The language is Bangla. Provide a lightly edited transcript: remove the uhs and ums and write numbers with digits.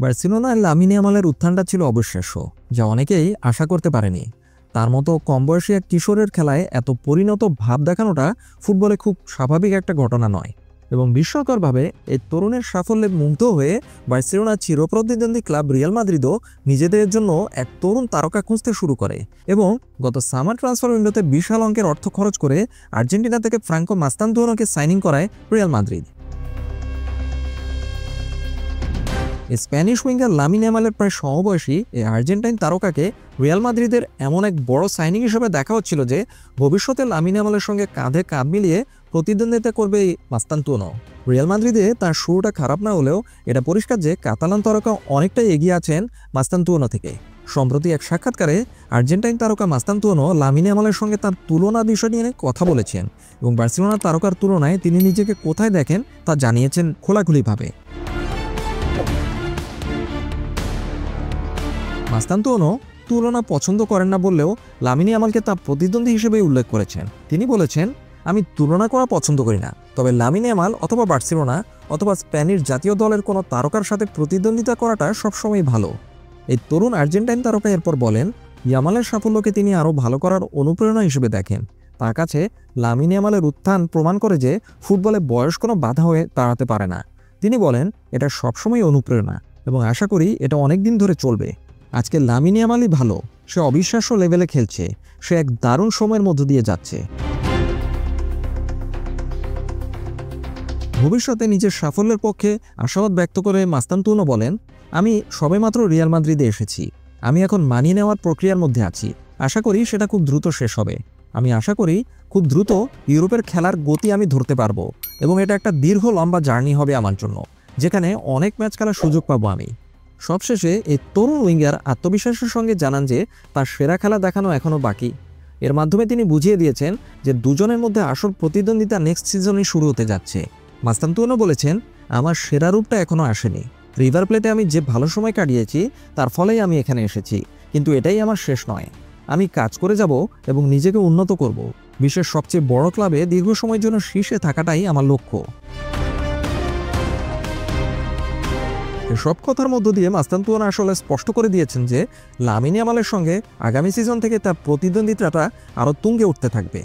বার্সেলোনার লামিন ইয়ামালের উত্থানটা ছিল অবিশ্বাস্য, যা অনেকেই আশা করতে পারেনি। তার মতো কম বয়সী এক কিশোরের খেলায় এত পরিণত ভাব দেখানোটা ফুটবলে খুব স্বাভাবিক একটা ঘটনা নয়। এবং বিস্ময়করভাবে এই তরুণের সাফল্যে মুগ্ধ হয়ে বার্সেলোনার চিরপ্রতিদ্বন্দ্বী ক্লাব রিয়াল মাদ্রিদও নিজেদের জন্য এক তরুণ তারকা খুঁজতে শুরু করে এবং গত সামার ট্রান্সফার উইন্ডোতে বিশাল অঙ্কের অর্থ খরচ করে আর্জেন্টিনা থেকে ফ্রাঙ্কো মাস্তানতুয়ানোকে সাইনিং করায় Real Madrid. Spanish winger Lamine ইয়ামালের প্রায় সমবয়সী এই আর্জেন্টাইন তারকাকে রিয়াল মাদ্রিদের এমন এক বড় সাইনিং হিসেবে দেখা হচ্ছিল যে ভবিষ্যতে লামিন ইয়ামালের সঙ্গে কাঁধে কাঁধ মিলিয়ে প্রতিদ্বন্দ্বিতা করবে এই মাস্তানতুয়ানো। রিয়াল মাদ্রিদে তার শুরুটা খারাপ না হলেও এটা পরিষ্কার যে কাতালান তারকা অনেকটাই এগিয়ে আছেন মাস্তানতুয়ানো থেকে। সম্প্রতি এক সাক্ষাৎকারে আর্জেন্টাইন তারকা মাস্তানতুয়ানো লামিন ইয়ামালের সঙ্গে তার তুলনা বিষয় নিয়ে কথা বলেছেন এবং বার্সেলোনার তারকার তুলনায় তিনি নিজেকে কোথায় দেখেন তা জানিয়েছেন খোলাখুলিভাবে। মাস্তানতুয়ানো তুলনা পছন্দ করেন না বললেও লামিন ইয়ামালকে তার প্রতিদ্বন্দ্বী হিসেবে উল্লেখ করেছেন। তিনি বলেছেন, আমি তুলনা করা পছন্দ করি না, তবে লামিন ইয়ামাল অথবা বার্সেলোনা অথবা স্প্যানিশ জাতীয় দলের কোনো তারকার সাথে প্রতিদ্বন্দ্বিতা করাটা সবসময় ভালো। এই তরুণ আর্জেন্টাইন তারকা এরপর বলেন, ইয়ামালের সাফল্যকে তিনি আরও ভালো করার অনুপ্রেরণা হিসেবে দেখেন। তার কাছে লামিন ইয়ামালের উত্থান প্রমাণ করে যে ফুটবলে বয়স কোনো বাধা হয়ে দাঁড়াতে পারে না। তিনি বলেন, এটা সবসময় অনুপ্রেরণা এবং আশা করি এটা অনেক দিন ধরে চলবে। আজকে লামিন ইয়ামালই ভালো, সে অবিশ্বাস্য লেভেলে খেলছে, সে এক দারুণ সময়ের মধ্য দিয়ে যাচ্ছে। ভবিষ্যতে নিজের সাফল্যের পক্ষে আশাবাদ ব্যক্ত করে মাস্তানতুয়ানো বলেন, আমি সবেমাত্র রিয়াল মাদ্রিদে এসেছি, আমি এখন মানিয়ে নেওয়ার প্রক্রিয়ার মধ্যে আছি। আশা করি সেটা খুব দ্রুত শেষ হবে। আমি আশা করি খুব দ্রুত ইউরোপের খেলার গতি আমি ধরতে পারবো এবং এটা একটা দীর্ঘ লম্বা জার্নি হবে আমার জন্য, যেখানে অনেক ম্যাচ খেলার সুযোগ পাবো আমি। সবশেষে এই তরুণ উইঙ্গার আত্মবিশ্বাসের সঙ্গে জানান যে তার সেরা খেলা দেখানো এখনও বাকি। এর মাধ্যমে তিনি বুঝিয়ে দিয়েছেন যে দুজনের মধ্যে আসল প্রতিদ্বন্দ্বিতা নেক্সট সিজনে শুরু হতে যাচ্ছে। মাস্তানতুয়ানো বলেছেন, আমার সেরা রূপটা এখনও আসেনি। রিভার প্লেটে আমি যে ভালো সময় কাটিয়েছি তার ফলেই আমি এখানে এসেছি, কিন্তু এটাই আমার শেষ নয়। আমি কাজ করে যাব এবং নিজেকে উন্নত করব। বিশ্বের সবচেয়ে বড় ক্লাবে দীর্ঘ সময়ের জন্য শীর্ষে থাকাটাই আমার লক্ষ্য। এসব কথার মধ্য দিয়ে মাস্তানতুয়ানো আসলে স্পষ্ট করে দিয়েছেন যে লামিন ইয়ামালের সঙ্গে আগামী সিজন থেকে তার প্রতিদ্বন্দ্বিতাটা আরও তুঙ্গে উঠতে থাকবে।